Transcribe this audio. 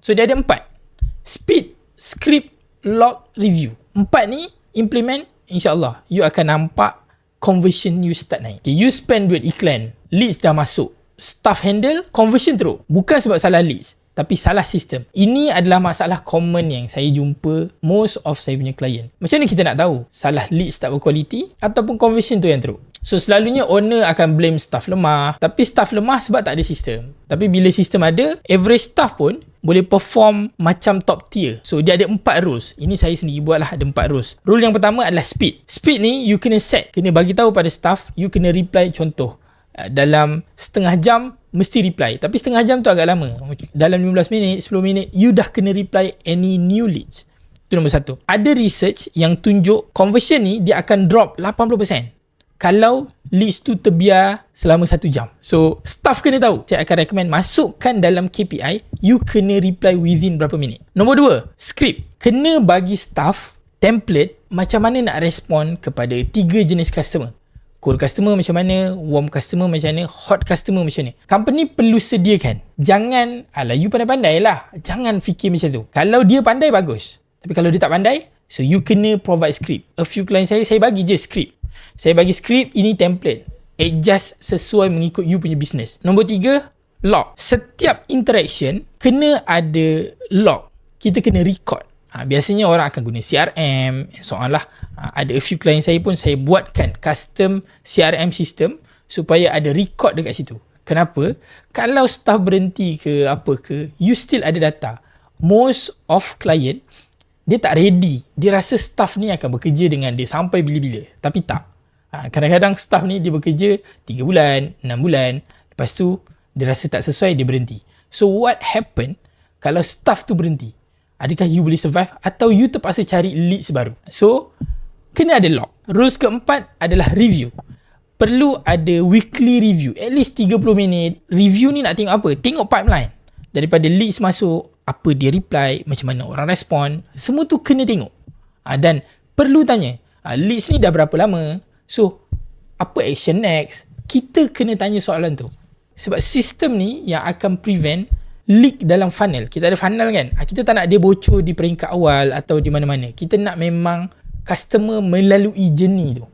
So dia ada 4. Speed, script, log, review. 4 ni implement, insyaAllah you akan nampak conversion you start naik. Okay, you spend duit iklan, leads dah masuk, staff handle, conversion teruk. Bukan sebab salah leads, tapi salah sistem. Ini adalah masalah common yang saya jumpa most of saya punya klien. Macam mana kita nak tahu salah leads tak berkualiti ataupun conversion tu yang teruk? So selalunya owner akan blame staff lemah, tapi staff lemah sebab tak ada sistem. Tapi bila sistem ada, average staff pun boleh perform macam top tier. So dia ada 4 rules. Ini saya sendiri buatlah, ada 4 rules. Rule yang pertama adalah speed. Speed ni you kena set, kena bagi tahu pada staff, you kena reply contoh dalam setengah jam mesti reply. Tapi setengah jam tu agak lama. Dalam 15 minit, 10 minit, you dah kena reply any new leads. Itu nombor 1. Ada research yang tunjuk conversion ni dia akan drop 80% kalau leads tu terbiar selama 1 jam. So, staff kena tahu. Saya akan recommend masukkan dalam KPI, you kena reply within berapa minit. Nombor 2, script. Kena bagi staff template macam mana nak respon kepada 3 jenis customer. Cold customer macam mana, warm customer macam mana, hot customer macam mana. Company perlu sediakan. Jangan, you pandai-pandai lah. Jangan fikir macam tu. Kalau dia pandai, bagus. Tapi kalau dia tak pandai, so you kena provide script. A few client saya bagi je script. Saya bagi script, ini template. Adjust sesuai mengikut you punya business. Nombor 3, log. Setiap interaction, kena ada log. Kita kena record. Biasanya orang akan guna CRM, so on lah. Ada a few client saya pun saya buatkan custom CRM system supaya ada record dekat situ. Kenapa? Kalau staff berhenti ke apa ke, you still ada data. Most of client, dia tak ready. Dia rasa staff ni akan bekerja dengan dia sampai bila-bila. Tapi tak. Kadang-kadang staff ni dia bekerja 3 bulan, 6 bulan. Lepas tu, dia rasa tak sesuai, dia berhenti. So what happen kalau staff tu berhenti? Adakah you boleh survive atau you terpaksa cari leads baru? So, kena ada log. Rules keempat adalah review. Perlu ada weekly review. At least 30 minit. Review ni nak tengok apa? Tengok pipeline. Daripada leads masuk, apa dia reply, macam mana orang respon. Semua tu kena tengok. Dan perlu tanya, leads ni dah berapa lama? So, apa action next? Kita kena tanya soalan tu. Sebab sistem ni yang akan prevent leak dalam funnel. Kita ada funnel kan? Kita tak nak dia bocor di peringkat awal atau di mana-mana. Kita nak memang customer melalui journey tu.